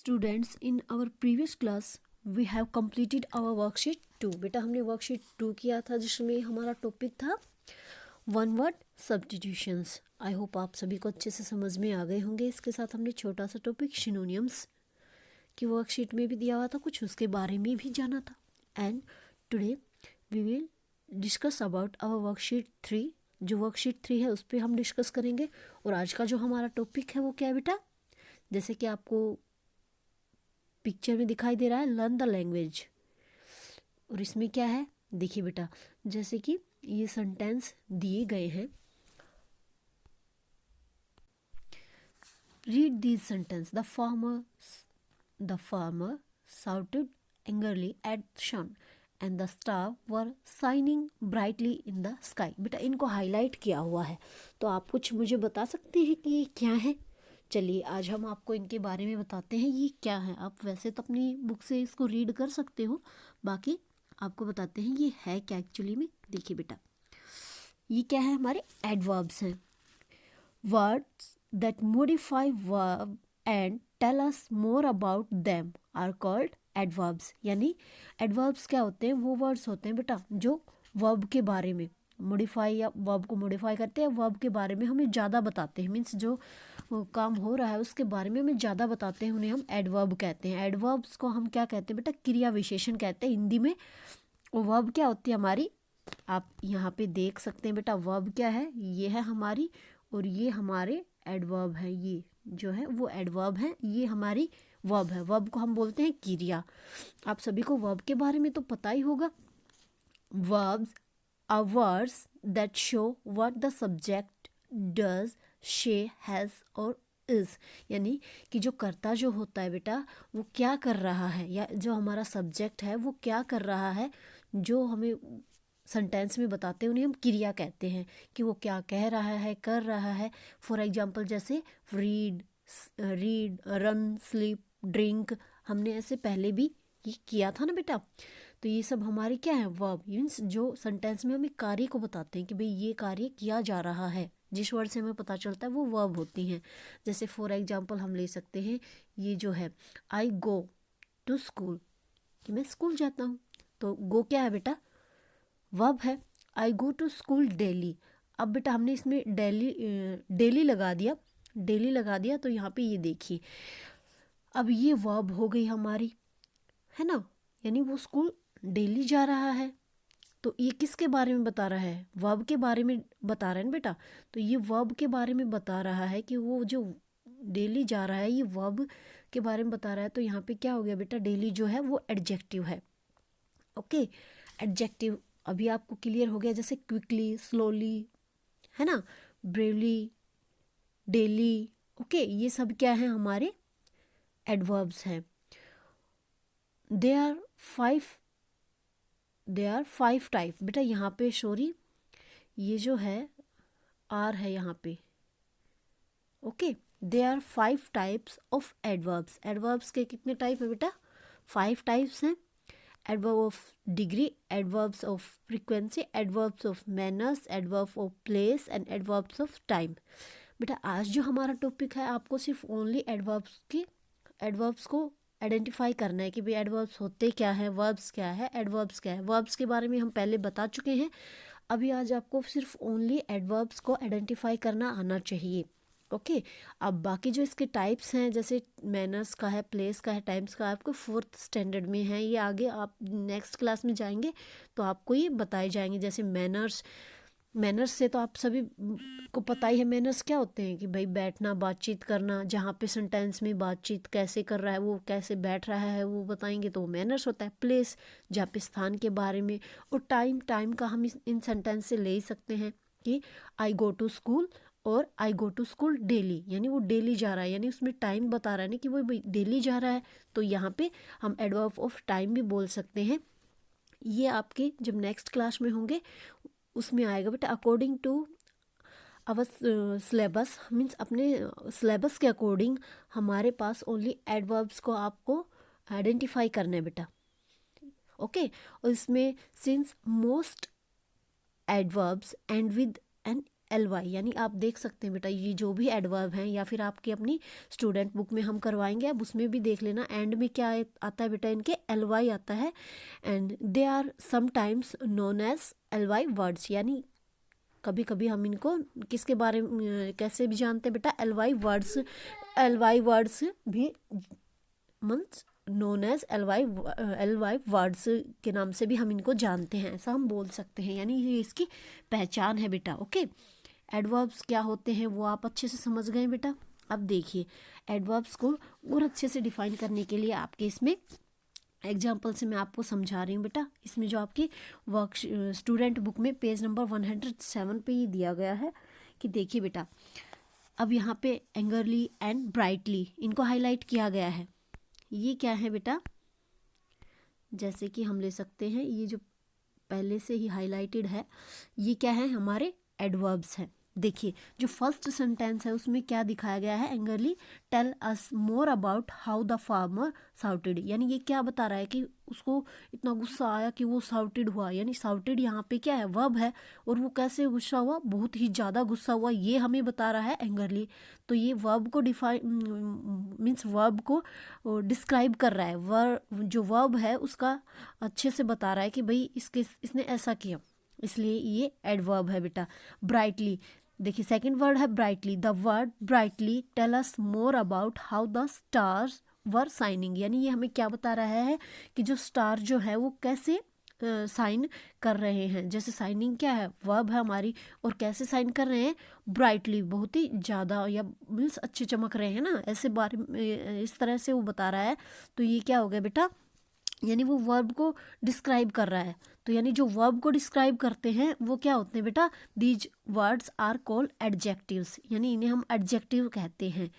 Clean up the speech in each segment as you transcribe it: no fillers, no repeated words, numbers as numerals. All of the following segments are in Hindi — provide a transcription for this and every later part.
students, in our previous class we have completed our worksheet 2. बेटा हमने वर्कशीट 2 किया था जिसमें हमारा टॉपिक था one word substitutions. I hope आप सभी को अच्छे से समझ में आ गए होंगे. इसके साथ हमने छोटा सा टॉपिक सिनोनियम्स की वर्कशीट में भी दिया हुआ था, कुछ उसके बारे में भी जाना था. And today we will discuss about our worksheet 3. जो वर्कशीट 3 है उस पर हम डिस्कस करेंगे. और आज का जो हमारा टॉपिक है वो क्या है बेटा, जैसे कि आपको पिक्चर में दिखाई दे रहा है, लर्न द लैंग्वेज. और इसमें क्या है देखिए बेटा, जैसे कि ये सेंटेंस दिए गए हैं. Read these sentence. The farmer shouted angrily at the sun and the stars were shining brightly in the sky. बेटा इनको हाईलाइट किया हुआ है, तो आप कुछ मुझे बता सकते हैं कि ये क्या है. चलिए आज हम आपको इनके बारे में बताते हैं ये क्या है. आप वैसे तो अपनी बुक से इसको रीड कर सकते हो, बाकी आपको बताते हैं ये है क्या एक्चुअली में. देखिए बेटा ये क्या है, हमारे एडवर्ब्स हैं. Words that modify verb and tell us more about them are called adverbs. यानी एडवर्ब्स क्या होते हैं, वो वर्ड्स होते हैं बेटा जो वर्ब के बारे में मॉडिफाई या वर्ब को मॉडिफाई करते हैं, वर्ब के बारे में हमें ज़्यादा बताते हैं. मीन्स जो काम हो रहा है उसके बारे में हमें ज़्यादा बताते हैं, उन्हें हम एडवर्ब कहते हैं. एडवर्ब्स को हम क्या कहते हैं बेटा, क्रिया विशेषण कहते हैं हिंदी में. और वर्ब क्या होती है हमारी, आप यहाँ पे देख सकते हैं बेटा. वर्ब क्या है, ये है हमारी, और ये हमारे एडवर्ब है. ये जो है वो एडवर्ब है, ये हमारी वर्ब है. वर्ब को हम बोलते हैं क्रिया. आप सभी को वर्ब के बारे में तो पता ही होगा. Verbs are words that show what the subject does, say, has or is. यानी कि जो कर्ता जो होता है बेटा वो क्या कर रहा है, या जो हमारा सब्जेक्ट है वो क्या कर रहा है, जो हमें सेंटेंस में बताते हैं उन्हें हम क्रिया कहते हैं कि वो क्या कह रहा है, कर रहा है. फॉर एग्जाम्पल जैसे रीड, रन, स्लीप, ड्रिंक. हमने ऐसे पहले भी ये किया था ना बेटा. तो ये सब हमारे क्या है, वर्ब. मीन्स जो सेंटेंस में हमें कार्य को बताते हैं कि भाई ये कार्य किया जा रहा है, जिस वर्ड से हमें पता चलता है वो वर्ब होती हैं. जैसे फॉर एग्जांपल हम ले सकते हैं ये जो है आई गो टू स्कूल, कि मैं स्कूल जाता हूँ. तो गो क्या है बेटा, वर्ब है. आई गो टू स्कूल डेली. अब बेटा हमने इसमें डेली लगा दिया, तो यहाँ पे ये देखिए अब ये वर्ब हो गई हमारी, है ना. यानी वो स्कूल डेली जा रहा है. तो ये किसके बारे में बता रहा है, वर्ब के बारे में बता रहा है ना बेटा. तो ये वर्ब के बारे में बता रहा है कि वो जो डेली जा रहा है ये वर्ब के बारे में बता रहा है. तो यहाँ पे क्या हो गया बेटा, डेली जो है वो एडजेक्टिव है. ओके, एडजेक्टिव अभी आपको क्लियर हो गया. जैसे क्विकली, स्लोली, है ना, ब्रेवली, डेली. ओके, ये सब क्या है, हमारे एडवर्ब्स हैं. there are five type. बेटा यहाँ पे सॉरी, ये जो है आर है यहाँ पे. Okay, there are 5 types of adverbs. Adverbs के कितने टाइप है बेटा, 5 टाइप्स हैं. Adverb of degree, adverbs of frequency, adverbs of manners, adverb of place and adverbs of time. बेटा आज जो हमारा टॉपिक है आपको सिर्फ ओनली एडवर्ब्स को आइडेंटिफाई करना है कि भाई एडवर्ब्स होते क्या है, वर्ब्स क्या है, एडवर्ब्स क्या है. वर्ब्स के बारे में हम पहले बता चुके हैं. अभी आज आपको सिर्फ ओनली एडवर्ब्स को आइडेंटिफाई करना आना चाहिए. ओके, अब बाकी जो इसके टाइप्स हैं जैसे मैनर्स का है, प्लेस का है, टाइम्स का है, आपको 4th स्टैंडर्ड में है. ये आगे आप नेक्स्ट क्लास में जाएंगे तो आपको ये बताए जाएंगे. जैसे मैनर्स से तो आप सभी को पता ही है मैनर्स क्या होते हैं, कि भाई बैठना, बातचीत करना. जहाँ पे सेंटेंस में बातचीत कैसे कर रहा है, वो कैसे बैठ रहा है वो बताएंगे, तो वो मैनर्स होता है. प्लेस जहाँ पे स्थान के बारे में. और टाइम का हम इन सेंटेंस से ले ही सकते हैं कि आई गो टू स्कूल और आई गो टू स्कूल डेली. यानी वो डेली जा रहा है, यानी उसमें टाइम बता रहा है ना कि वो डेली जा रहा है. तो यहाँ पे हम एडवर्ब ऑफ टाइम भी बोल सकते हैं. ये आपके जब नेक्स्ट क्लास में होंगे उसमें आएगा बेटा. According to our syllabus, means अपने सिलेबस के अकॉर्डिंग हमारे पास ओनली एडवर्ब्स को आपको आइडेंटिफाई करना है बेटा. ओके, और इसमें since most adverbs end with an ly, यानी आप देख सकते हैं बेटा ये जो भी एडवर्ब हैं या फिर आपकी अपनी स्टूडेंट बुक में हम करवाएंगे, अब उसमें भी देख लेना एंड में क्या आता है बेटा, इनके ly आता है। And they are sometimes known as ly words, यानी कभी कभी हम इनको किसके बारे में कैसे भी जानते हैं बेटा, ly वर्ड्स भी means known as ly words के नाम से भी हम इनको जानते हैं, ऐसा हम बोल सकते हैं, यानी ये इसकी पहचान है बेटा। ओके, एडवर्ब्स क्या होते हैं वो आप अच्छे से समझ गए बेटा। अब देखिए एडवर्ब्स को और अच्छे से डिफाइन करने के लिए आपके इसमें एग्जाम्पल से मैं आपको समझा रही हूँ बेटा। इसमें जो आपकी वर्क स्टूडेंट बुक में पेज नंबर 107 पे ही दिया गया है कि देखिए बेटा, अब यहाँ पे एंगरली एंड ब्राइटली इनको हाईलाइट किया गया है। ये क्या है बेटा, जैसे कि हम ले सकते हैं ये जो पहले से ही हाईलाइटेड है, ये क्या है, हमारे एडवर्ब्स हैं। देखिए जो फर्स्ट सेंटेंस है उसमें क्या दिखाया गया है, angrily tell us more about how the farmer shouted, यानी ये क्या बता रहा है कि उसको इतना गुस्सा आया कि वो साउटेड हुआ, यानी साउटेड यहाँ पे क्या है, वर्ब है, और वो कैसे गुस्सा हुआ, बहुत ही ज़्यादा गुस्सा हुआ, ये हमें बता रहा है एंगरली। तो ये वर्ब को मीन्स वर्ब को डिस्क्राइब कर रहा है, जो वर्ब है उसका अच्छे से बता रहा है कि भाई इसने ऐसा किया, इसलिए ये एडवर्ब है बेटा। ब्राइटली, देखिए सेकंड वर्ड है brightly, the word brightly tell us more about how the stars were shining, यानी ये हमें क्या बता रहा है कि जो स्टार जो है वो कैसे साइन कर रहे हैं। जैसे साइनिंग क्या है, वर्ब है हमारी, और कैसे साइन कर रहे हैं, ब्राइटली, बहुत ही ज़्यादा, या मीन्स अच्छे चमक रहे हैं ना, ऐसे बारे में इस तरह से वो बता रहा है। तो ये क्या हो गया बेटा, यानी वो वर्ब को डिस्क्राइब कर रहा है। तो यानी जो वर्ब को डिस्क्राइब करते हैं वो क्या होते हैं बेटा, these words are called adjectives, यानी इन्हें हम एडजेक्टिव कहते हैं।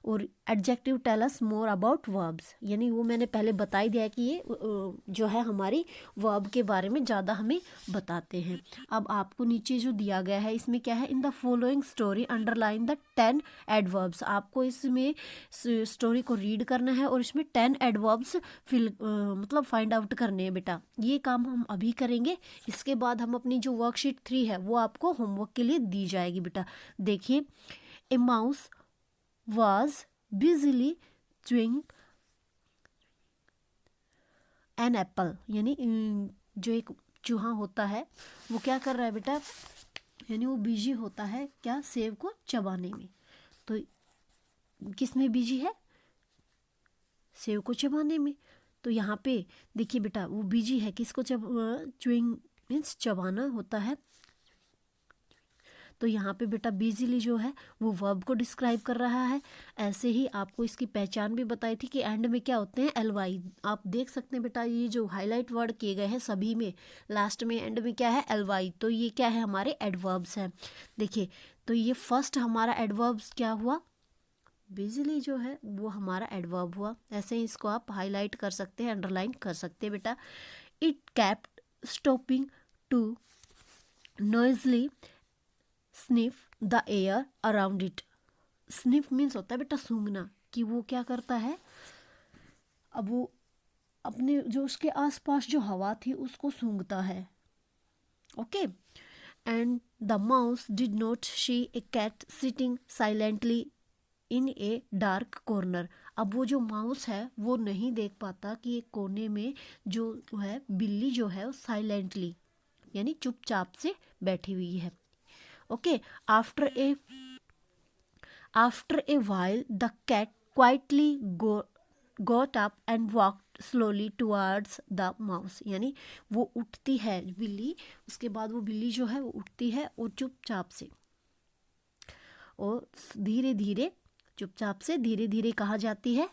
और adjective tell us more about verbs, यानी वो मैंने पहले बता ही दिया है कि ये जो है हमारी वर्ब के बारे में ज़्यादा हमें बताते हैं। अब आपको नीचे जो दिया गया है इसमें क्या है, in the following story underline the 10 adverbs, आपको इसमें स्टोरी को रीड करना है और इसमें 10 एडवर्ब्स मतलब फाइंड आउट करने हैं बेटा। ये काम हम अभी करेंगे, इसके बाद हम अपनी जो वर्कशीट 3 है वो आपको होमवर्क के लिए दी जाएगी बेटा। देखिए, ए mouse was busily chewing an apple, यानी जो एक चूहा होता है वो क्या कर रहा है बेटा, यानी वो बिजी होता है क्या, सेब को चबाने में। तो किस में बिजी है, सेब को चबाने में। तो यहाँ पे देखिए बेटा वो बिजी है किसको, च्यूइंग मीन्स चबाना होता है। तो यहाँ पे बेटा बिजीली जो है वो वर्ब को डिस्क्राइब कर रहा है। ऐसे ही आपको इसकी पहचान भी बताई थी कि एंड में क्या होते हैं, एलवाई। आप देख सकते हैं बेटा ये जो हाईलाइट वर्ड किए गए हैं सभी में लास्ट में एंड में क्या है, एलवाई। तो ये क्या है, हमारे एडवर्ब्स हैं। देखिए तो ये फर्स्ट हमारा एडवर्ब्स क्या हुआ, बिजीली जो है वो हमारा एडवर्ब हुआ। ऐसे ही इसको आप हाईलाइट कर सकते हैं, अंडरलाइन कर सकते हैं बेटा। It kept stopping to noisily sniff the air around it. Sniff means होता है बेटा सूंघना, कि वो क्या करता है, अब वो अपने जो उसके आसपास जो हवा थी उसको सूंघता है। Okay, and the mouse did not see a cat sitting silently in a dark corner. अब वो जो माउस है वो नहीं देख पाता कि एक कोने में जो है बिल्ली जो है वो साइलेंटली यानी चुपचाप से बैठी हुई है। Okay, after a while the cat quietly got up and walked slowly towards the mouse, यानी वो उठती है बिल्ली, उसके बाद वो बिल्ली जो है वो उठती है और चुपचाप से और धीरे धीरे चुपचाप से धीरे धीरे कहाँ जाती है,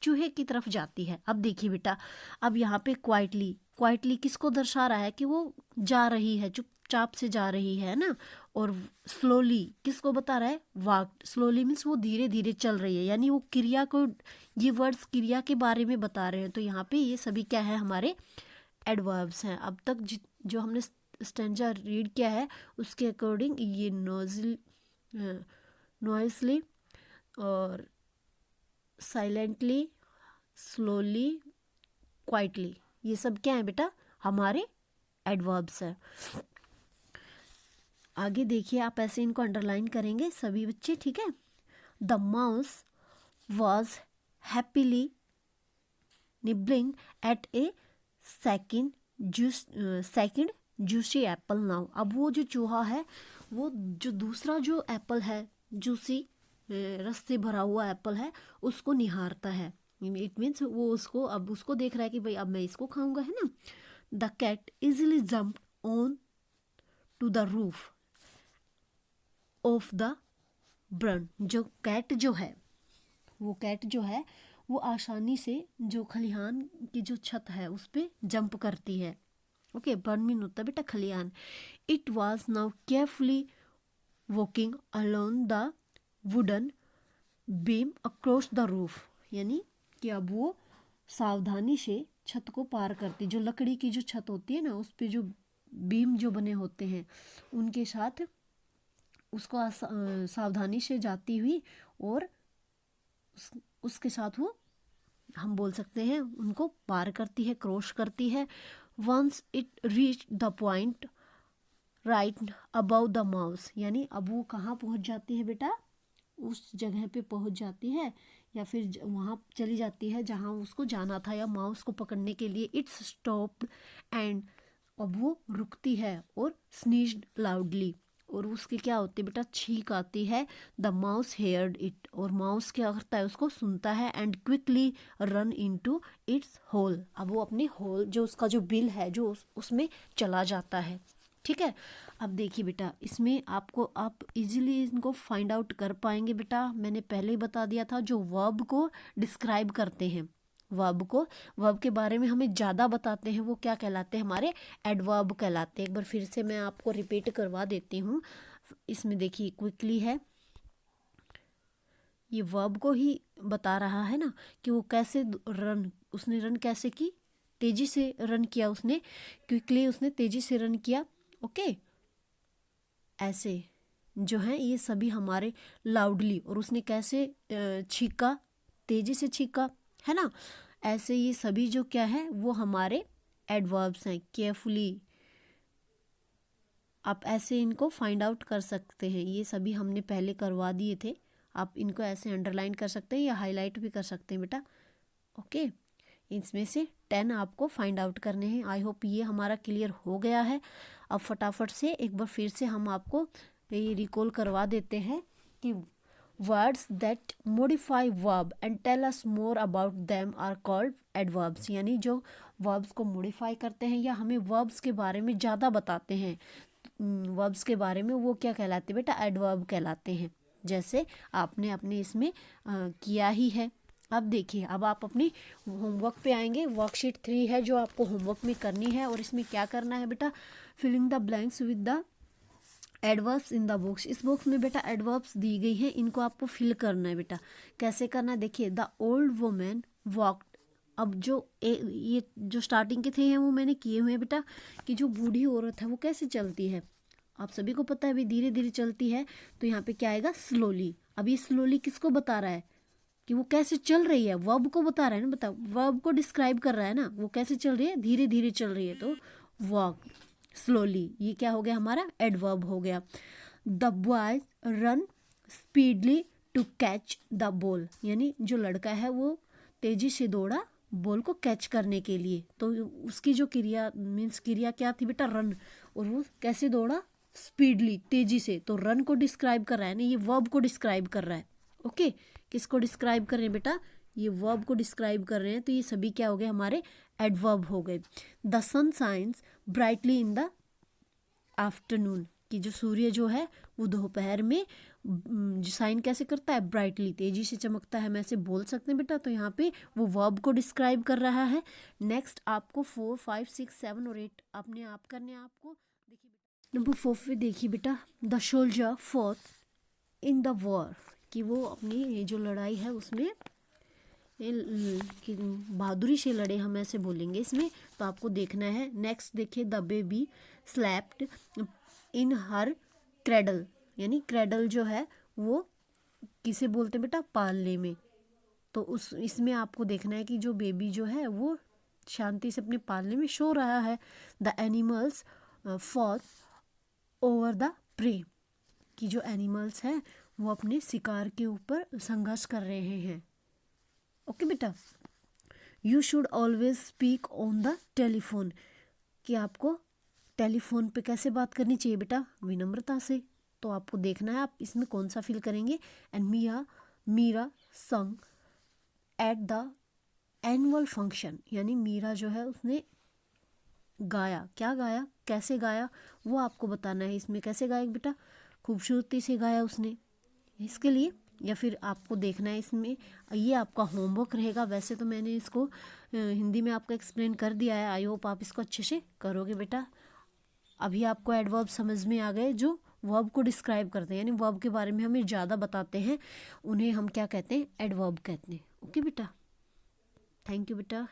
चूहे की तरफ जाती है। अब देखिए बेटा, अब यहाँ पे क्वाइटली किसको दर्शा रहा है कि वो जा रही है, चुपचाप से जा रही है ना। और स्लोली किसको बता रहा है, वॉक। स्लोली मीन्स वो धीरे धीरे चल रही है, यानी वो क्रिया को, ये वर्ड्स क्रिया के बारे में बता रहे हैं। तो यहाँ पे ये सभी क्या है, हमारे एडवर्ब्स हैं। अब तक जो हमने स्टेंजा रीड किया है उसके अकॉर्डिंग ये नॉइसली और साइलेंटली, स्लोली, क्वाइटली, ये सब क्या है बेटा, हमारे एडवर्ब्स हैं। आगे देखिए, आप ऐसे इनको अंडरलाइन करेंगे सभी बच्चे, ठीक है। The mouse was happily nibbling at a second juicy apple now. अब वो जो चूहा है वो जो दूसरा जो एप्पल है, जूसी रस से भरा हुआ एप्पल है, उसको निहारता है। इट मीन्स वो उसको अब उसको देख रहा है कि भाई अब मैं इसको खाऊंगा, है ना। The cat easily jump on to the roof of the barn. जो कैट जो है वो आसानी से जो खलिहान की जो छत है उस पे जंप करती है। ओके, बर्न मीन होता है बेटा खलिहान। It was now carefully walking alone the wooden beam across the roof, यानी कि अब वो सावधानी से छत को पार करती, जो लकड़ी की जो छत होती है ना उस पे जो बीम जो बने होते हैं उनके साथ उसको सावधानी से जाती हुई, और उसके साथ वो हम बोल सकते हैं उनको पार करती है, क्रॉस करती है। Once it reach the point right above the mouse, यानी अब वो कहाँ पहुँच जाती है बेटा, उस जगह पे पहुँच जाती है या फिर वहाँ चली जाती है जहाँ उसको जाना था या माउस को पकड़ने के लिए। इट्स स्टॉप्ड एंड, अब वो रुकती है और स्नीज्ड लाउडली, और उसके क्या होती है बेटा, छींक आती है। द माउस हेयर्ड इट, और माउस क्या करता है उसको सुनता है। And quickly run into its hole, अब वो अपने होल जो उसका जो बिल है जो उसमें चला जाता है, ठीक है। अब देखिए बेटा, इसमें आपको आप इजीली इनको फाइंड आउट कर पाएंगे बेटा। मैंने पहले ही बता दिया था, जो वर्ब को डिस्क्राइब करते हैं, वर्ब के बारे में हमें ज़्यादा बताते हैं, वो क्या कहलाते हैं, हमारे एडवर्ब कहलाते हैं। एक बार फिर से मैं आपको रिपीट करवा देती हूँ। इसमें देखिए क्विकली है, ये वर्ब को ही बता रहा है ना कि वो कैसे उसने रन कैसे की, तेजी से रन किया उसने, क्विकली उसने तेजी से रन किया। ओके, ऐसे जो है ये सभी हमारे लाउडली, और उसने कैसे छींका, तेजी से छींका, है ना। ऐसे ये सभी जो क्या है वो हमारे एडवर्ब्स हैं। केयरफुली आप ऐसे इनको फाइंड आउट कर सकते हैं, ये सभी हमने पहले करवा दिए थे। आप इनको ऐसे अंडरलाइन कर सकते हैं या हाईलाइट भी कर सकते हैं बेटा। ओके, इसमें से 10 आपको फाइंड आउट करने हैं। आई होप ये हमारा क्लियर हो गया है। अब फटाफट से एक बार फिर से हम आपको ये रिकॉल करवा देते हैं कि words that modify verb and tell us more about them are called adverbs, यानी जो वर्ब्स को मॉडिफाई करते हैं या हमें वर्ब्स के बारे में ज़्यादा बताते हैं, वर्ब्स के बारे में, वो क्या कहलाते हैं बेटा, एडवर्ब कहलाते हैं। जैसे आपने अपने इसमें किया ही है। अब देखिए, अब आप अपनी होमवर्क पे आएंगे। वर्कशीट 3 है जो आपको होमवर्क में करनी है, और इसमें क्या करना है बेटा, filling the blanks with the adverbs in the box. इस बॉक्स में बेटा एडवर्ब्स दी गई हैं, इनको आपको फिल करना है बेटा। कैसे करना है, देखिए, द ओल्ड वुमेन वॉकड। अब जो ये जो स्टार्टिंग के थे हैं वो मैंने किए हुए हैं बेटा, कि जो बूढ़ी औरत है वो कैसे चलती है, आप सभी को पता है भी धीरे धीरे चलती है। तो यहाँ पे क्या आएगा, स्लोली। अब ये स्लोली किसको बता रहा है कि वो कैसे चल रही है, वर्ब को बता रहा है ना, बताओ, वर्ब को डिस्क्राइब कर रहा है ना, वो कैसे चल रही है, धीरे धीरे चल रही है, तो वॉक स्लोली, ये क्या हो गया हमारा, एडवर्ब हो गया। The boys run speedily to catch the ball, यानी जो लड़का है वो तेजी से दौड़ा बॉल को कैच करने के लिए। तो उसकी जो क्रिया मीन्स क्रिया क्या थी बेटा, रन, और वो कैसे दौड़ा, स्पीडली, तेजी से। तो रन को डिस्क्राइब कर रहा है ना, ये वर्ब को डिस्क्राइब कर रहा है। ओके, किसको डिस्क्राइब कर रहे हैं बेटा, ये वर्ब को डिस्क्राइब कर रहे हैं। तो ये सभी क्या हो गए, हमारे एडवर्ब हो गए। The sun shines brightly in the afternoon, कि जो सूर्य जो है वो दोपहर में साइन कैसे करता है, ब्राइटली, तेजी से चमकता है, हम ऐसे बोल सकते हैं बेटा। तो यहाँ पे वो वर्ब को डिस्क्राइब कर रहा है। नेक्स्ट आपको 4, 5, 6, 7 और 8 अपने आप करने हैं आपको। देखिए नंबर 4 पे देखिए बेटा, the soldier fought in the war, कि वो अपनी ये जो लड़ाई है उसमें बहादुरी से लड़े, हम ऐसे बोलेंगे इसमें। तो आपको देखना है। नेक्स्ट देखिए, the baby slapped in her cradle, यानी क्रेडल जो है वो किसे बोलते हैं बेटा, पालने में। तो इसमें आपको देखना है कि जो बेबी जो है वो शांति से अपने पालने में सो रहा है। The animals fall over the prey, कि जो एनिमल्स हैं वो अपने शिकार के ऊपर संघर्ष कर रहे हैं। ओके बेटा। You should always speak on the telephone, कि आपको टेलीफोन पे कैसे बात करनी चाहिए बेटा, विनम्रता से। तो आपको देखना है आप इसमें कौन सा फिल करेंगे। एंड मीरा संग एट द एनुअल फंक्शन, यानी मीरा जो है उसने गाया, क्या गाया, कैसे गाया, वो आपको बताना है। इसमें कैसे गाया बेटा, खूबसूरती से गाया उसने, इसके लिए। या फिर आपको देखना है इसमें, ये आपका होमवर्क रहेगा। वैसे तो मैंने इसको हिंदी में आपको एक्सप्लेन कर दिया है, आई होप आप इसको अच्छे से करोगे बेटा। अभी आपको एडवर्ब समझ में आ गए, जो वर्ब को डिस्क्राइब करते हैं, यानी वर्ब के बारे में हमें ज़्यादा बताते हैं, उन्हें हम क्या कहते हैं, एडवर्ब कहते हैं। ओके बेटा, थैंक यू बेटा।